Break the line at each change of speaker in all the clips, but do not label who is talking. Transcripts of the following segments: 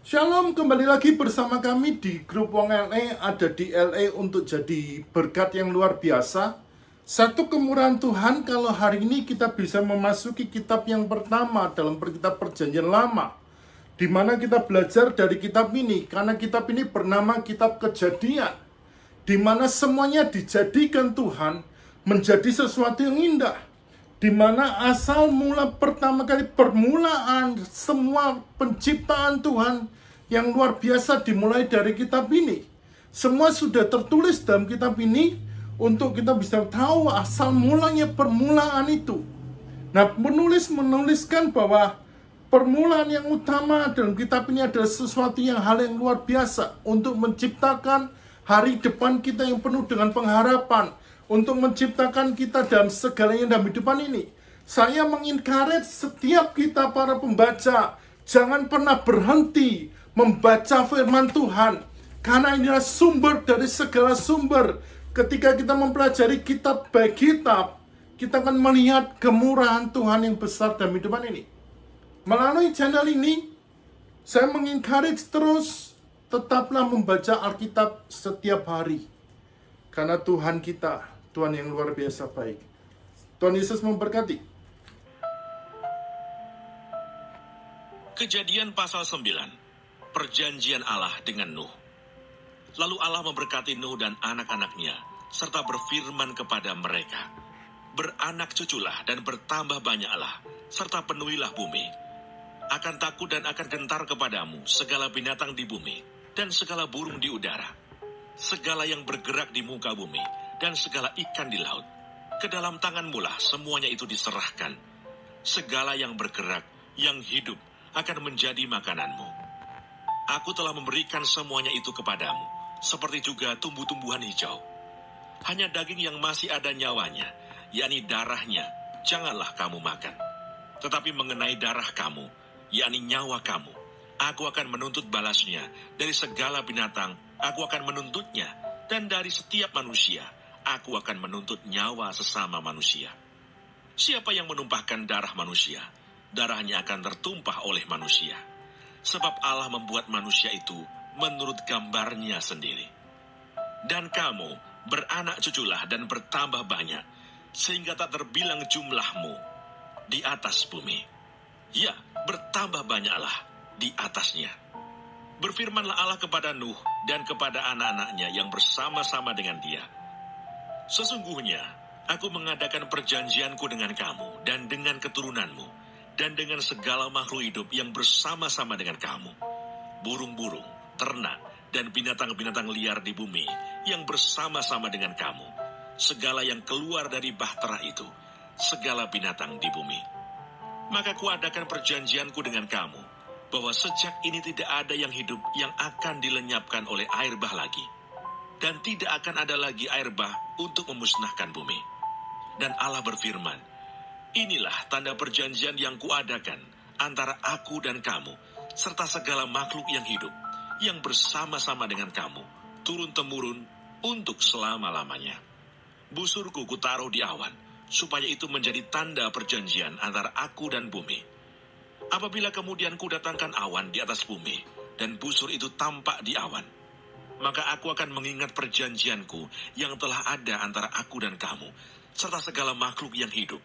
Shalom, kembali lagi bersama kami di grup Wong LA, ada di LA untuk jadi berkat yang luar biasa. Satu kemurahan Tuhan kalau hari ini kita bisa memasuki kitab yang pertama dalam kitab Perjanjian Lama, di mana kita belajar dari kitab ini, karena kitab ini bernama Kitab Kejadian, di mana semuanya dijadikan Tuhan menjadi sesuatu yang indah, di mana asal mula pertama kali permulaan semua penciptaan Tuhan yang luar biasa dimulai dari kitab ini. Semua sudah tertulis dalam kitab ini untuk kita bisa tahu asal mulanya permulaan itu. Nah, penulis menuliskan bahwa permulaan yang utama dalam kitab ini adalah sesuatu yang hal yang luar biasa untuk menciptakan hari depan kita yang penuh dengan pengharapan, untuk menciptakan kita dalam segalanya dalam hidupan ini. Saya mengencourage setiap kita para pembaca, jangan pernah berhenti membaca firman Tuhan, karena inilah sumber dari segala sumber. Ketika kita mempelajari kitab by kitab, kita akan melihat kemurahan Tuhan yang besar dalam hidupan ini. Melalui channel ini, saya mengencourage terus, tetaplah membaca Alkitab setiap hari, karena Tuhan kita, Tuhan yang luar biasa baik. Tuhan Yesus memberkati.
Kejadian pasal 9. Perjanjian Allah dengan Nuh. Lalu Allah memberkati Nuh dan anak-anaknya, serta berfirman kepada mereka, "Beranak cuculah dan bertambah banyaklah, serta penuhilah bumi. Akan takut dan akan gentar kepadamu segala binatang di bumi, dan segala burung di udara, segala yang bergerak di muka bumi, dan segala ikan di laut. Ke dalam tanganmulah semuanya itu diserahkan. Segala yang bergerak, yang hidup, akan menjadi makananmu. Aku telah memberikan semuanya itu kepadamu, seperti juga tumbuh-tumbuhan hijau. Hanya daging yang masih ada nyawanya, yakni darahnya, janganlah kamu makan. Tetapi mengenai darah kamu, yakni nyawa kamu, aku akan menuntut balasnya. Dari segala binatang, aku akan menuntutnya. Dan dari setiap manusia, aku akan menuntut nyawa sesama manusia. Siapa yang menumpahkan darah manusia, darahnya akan tertumpah oleh manusia. Sebab Allah membuat manusia itu menurut gambarnya sendiri. Dan kamu beranak cuculah dan bertambah banyak, sehingga tak terbilang jumlahmu di atas bumi. Ya, bertambah banyaklah di atasnya." Berfirmanlah Allah kepada Nuh dan kepada anak-anaknya yang bersama-sama dengan dia, "Sesungguhnya aku mengadakan perjanjianku dengan kamu dan dengan keturunanmu, dan dengan segala makhluk hidup yang bersama-sama dengan kamu, burung-burung, ternak, dan binatang-binatang liar di bumi yang bersama-sama dengan kamu, segala yang keluar dari bahtera itu, segala binatang di bumi. Maka kuadakan perjanjianku dengan kamu, bahwa sejak ini tidak ada yang hidup yang akan dilenyapkan oleh air bah lagi, dan tidak akan ada lagi air bah untuk memusnahkan bumi." Dan Allah berfirman, "Inilah tanda perjanjian yang kuadakan antara aku dan kamu, serta segala makhluk yang hidup, yang bersama-sama dengan kamu, turun-temurun untuk selama-lamanya. Busurku kutaruh di awan, supaya itu menjadi tanda perjanjian antara aku dan bumi. Apabila kemudian kudatangkan awan di atas bumi, dan busur itu tampak di awan, maka aku akan mengingat perjanjianku yang telah ada antara aku dan kamu, serta segala makhluk yang hidup,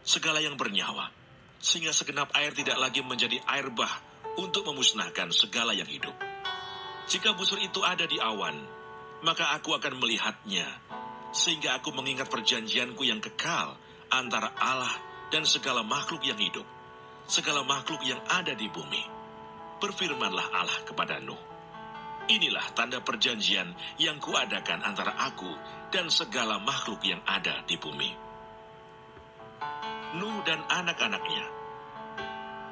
segala yang bernyawa, sehingga segenap air tidak lagi menjadi air bah untuk memusnahkan segala yang hidup. Jika busur itu ada di awan, maka aku akan melihatnya, sehingga aku mengingat perjanjianku yang kekal antara Allah dan segala makhluk yang hidup, segala makhluk yang ada di bumi." Berfirmanlah Allah kepada Nuh, "Inilah tanda perjanjian yang kuadakan antara aku dan segala makhluk yang ada di bumi." Nuh dan anak-anaknya.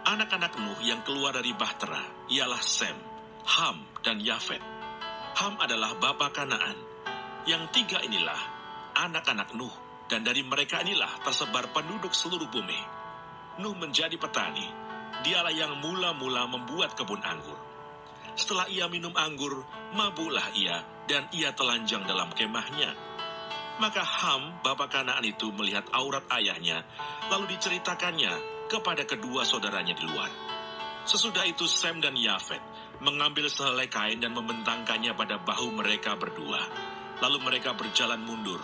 Anak-anak Nuh yang keluar dari bahtera ialah Sem, Ham, dan Yafet. Ham adalah bapa Kanaan. Yang tiga inilah anak-anak Nuh, dan dari mereka inilah tersebar penduduk seluruh bumi. Nuh menjadi petani. Dialah yang mula-mula membuat kebun anggur. Setelah ia minum anggur, mabuklah ia, dan ia telanjang dalam kemahnya. Maka Ham, bapa Kanaan itu melihat aurat ayahnya, lalu diceritakannya kepada kedua saudaranya di luar. Sesudah itu Sem dan Yafet mengambil sehelai kain dan membentangkannya pada bahu mereka berdua. Lalu mereka berjalan mundur.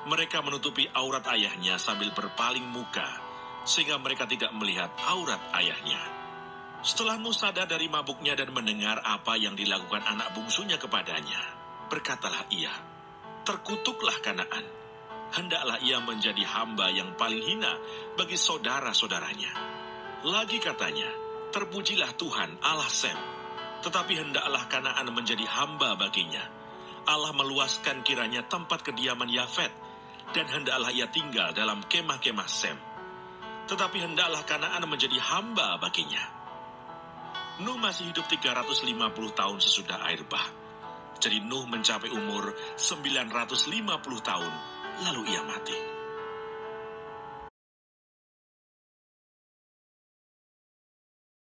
Mereka menutupi aurat ayahnya sambil berpaling muka, sehingga mereka tidak melihat aurat ayahnya. Setelah Nuh sadar dari mabuknya dan mendengar apa yang dilakukan anak bungsunya kepadanya, berkatalah ia, "Terkutuklah Kanaan. Hendaklah ia menjadi hamba yang paling hina bagi saudara-saudaranya." Lagi katanya, "Terpujilah Tuhan Allah Sem, tetapi hendaklah Kanaan menjadi hamba baginya. Allah meluaskan kiranya tempat kediaman Yafet, dan hendaklah ia tinggal dalam kemah-kemah Sem. Tetapi hendaklah Kanaan menjadi hamba baginya." Nuh masih hidup 350 tahun sesudah air bah. Jadi Nuh mencapai umur 950 tahun, lalu ia mati.